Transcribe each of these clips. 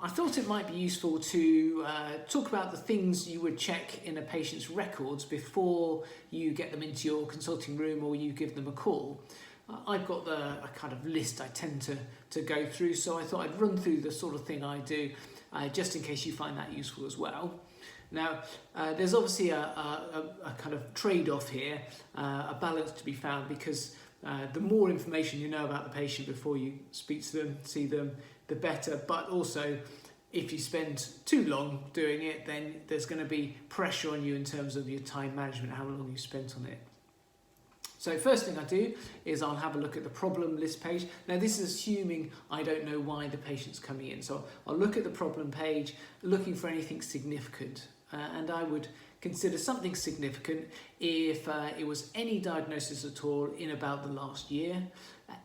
I thought it might be useful to talk about the things you would check in a patient's records before you get them into your consulting room or you give them a call. I've got a kind of list I tend to go through, so I thought I'd run through the sort of thing I do just in case you find that useful as well. Now, there's obviously a kind of trade-off here, a balance to be found, because the more information you know about the patient before you speak to them, see them, the better. But also, if you spend too long doing it, then there's going to be pressure on you in terms of your time management, how long you spent on it. So first thing I do is I'll have a look at the problem list page. Now this is assuming I don't know why the patient's coming in. So I'll look at the problem page, looking for anything significant. And I would consider something significant if it was any diagnosis at all in about the last year,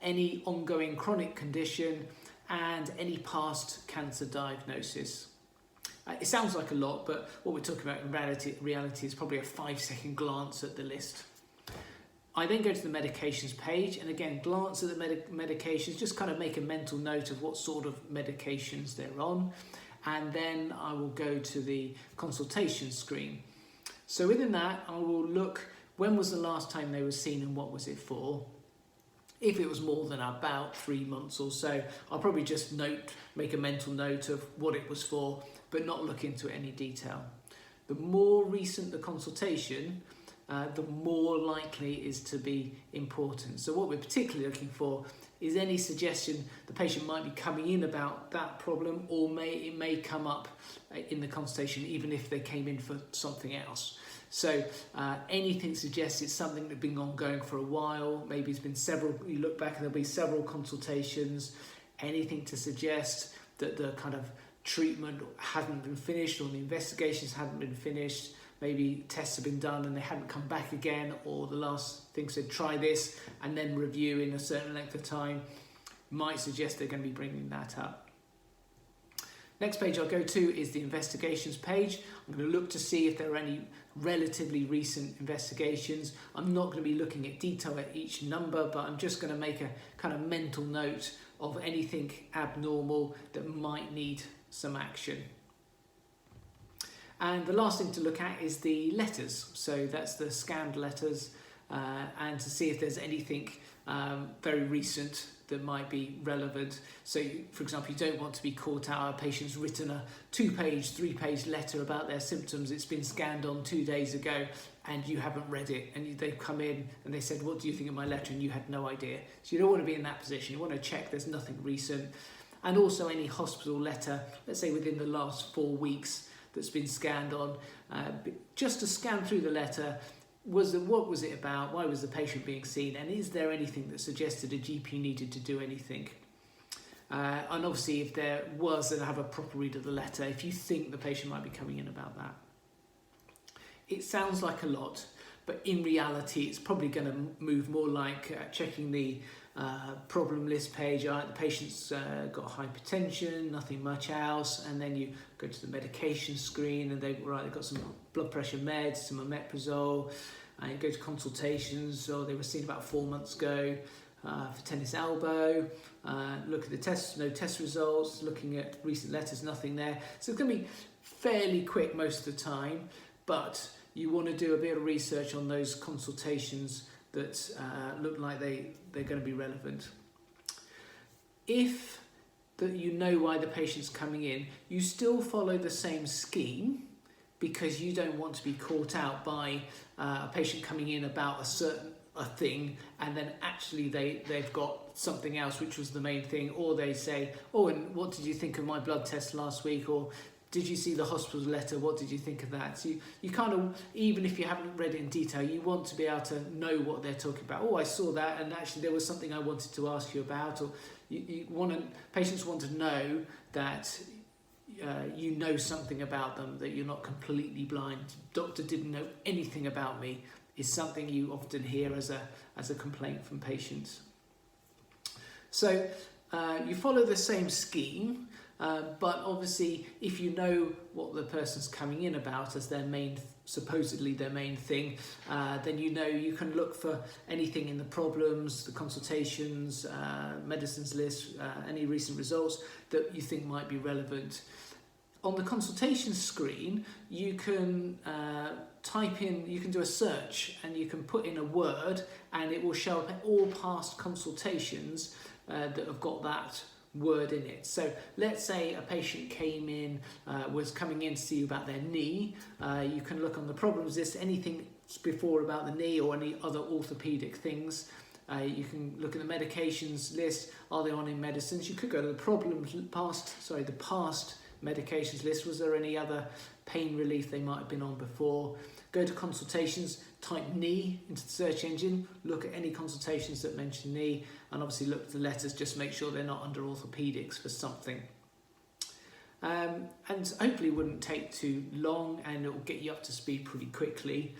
any ongoing chronic condition, and any past cancer diagnosis. It sounds like a lot, but what we're talking about in reality is probably a 5-second glance at the list. I then go to the medications page, and again, glance at the medications, just kind of make a mental note of what sort of medications they're on. And then I will go to the consultation screen. So within that, I will look, when was the last time they were seen and what was it for? If it was more than about 3 months or so, I'll probably just make a mental note of what it was for, but not look into any detail. The more recent the consultation, the more likely it is to be important. So what we're particularly looking for is any suggestion the patient might be coming in about that problem, or it may come up in the consultation even if they came in for something else. So anything suggests it's something that's been ongoing for a while, maybe it's been several, you look back and there'll be several consultations, anything to suggest that the kind of treatment hadn't been finished or the investigations hadn't been finished. Maybe tests have been done and they hadn't come back again, or the last thing said try this and then review in a certain length of time, might suggest they're going to be bringing that up. Next page I'll go to is the investigations page. I'm going to look to see if there are any relatively recent investigations. I'm not going to be looking at detail at each number, but I'm just going to make a kind of mental note of anything abnormal that might need some action. And the last thing to look at is the letters. So that's the scanned letters, and to see if there's anything very recent that might be relevant. So, for example, you don't want to be caught out. A patient's written a 2-page, 3-page letter about their symptoms. It's been scanned on 2 days ago and you haven't read it. And they've come in and they said, what do you think of my letter? And you had no idea. So you don't want to be in that position. You want to check there's nothing recent. And also any hospital letter, let's say within the last 4 weeks, that's been scanned on, just to scan through the letter. What was it about? Why was the patient being seen? And is there anything that suggested a GP needed to do anything? And obviously, if there was, then have a proper read of the letter if you think the patient might be coming in about that. It sounds like a lot, but in reality, it's probably going to move more like checking the problem list page. The patient's got hypertension, nothing much else, and then you go to the medication screen and they've got some blood pressure meds, some omeprazole, and you go to consultations, so they were seen about 4 months ago for tennis elbow, look at the tests, no test results, looking at recent letters, nothing there. So it's going to be fairly quick most of the time, but you want to do a bit of research on those consultations that look like they're going to be relevant. If you know why the patient's coming in, you still follow the same scheme, because you don't want to be caught out by a patient coming in about a thing and then actually they've got something else which was the main thing, or they say, oh, and what did you think of my blood test last week, or did you see the hospital letter? What did you think of that? So you kind of, even if you haven't read it in detail, you want to be able to know what they're talking about. Oh, I saw that, and actually there was something I wanted to ask you about. Or patients want to know that you know something about them, that you're not completely blind. Doctor didn't know anything about me is something you often hear as a complaint from patients. So you follow the same scheme. But obviously, if you know what the person's coming in about as their main supposedly their main thing, then you know you can look for anything in the problems, the consultations, medicines list, any recent results that you think might be relevant. On the consultation screen, you can type in, you can do a search and you can put in a word and it will show up all past consultations that have got that word in it. So let's say a patient came in, was coming in to see you about their knee. You can look on the problems list, anything before about the knee or any other orthopedic things. You can look at the medications list. Are they on in medicines? You could go to the the past medications list. Was there any other pain relief they might have been on before? Go to consultations, type knee into the search engine, look at any consultations that mention knee, and obviously look at the letters, just make sure they're not under orthopedics for something. And hopefully it wouldn't take too long and it will get you up to speed pretty quickly.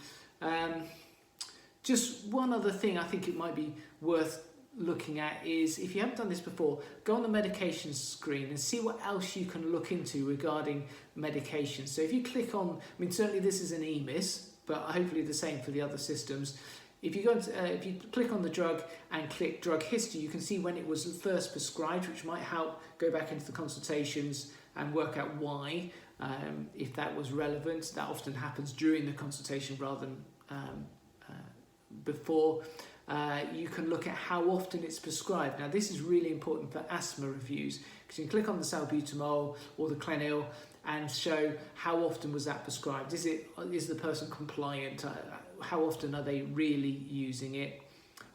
Just one other thing I think it might be worth looking at is, if you haven't done this before, go on the medication screen and see what else you can look into regarding medication. So if you click on, I mean, certainly this is an EMIS, but hopefully the same for the other systems. If you go into, if you click on the drug and click drug history, you can see when it was first prescribed, which might help go back into the consultations and work out why, if that was relevant. That often happens during the consultation rather than before. You can look at how often it's prescribed. Now this is really important for asthma reviews, because you can click on the salbutamol or the Clenil and show how often was that prescribed. Is the person compliant? How often are they really using it?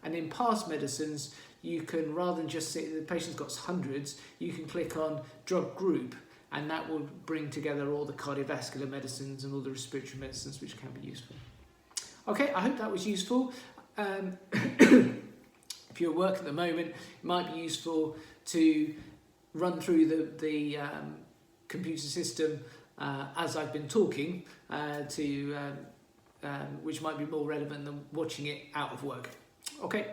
And in past medicines, you can, rather than just say the patient's got hundreds, you can click on drug group, and that will bring together all the cardiovascular medicines and all the respiratory medicines, which can be useful. Okay, I hope that was useful. If you're at work at the moment, it might be useful to run through the computer system as I've been talking, which might be more relevant than watching it out of work. Okay.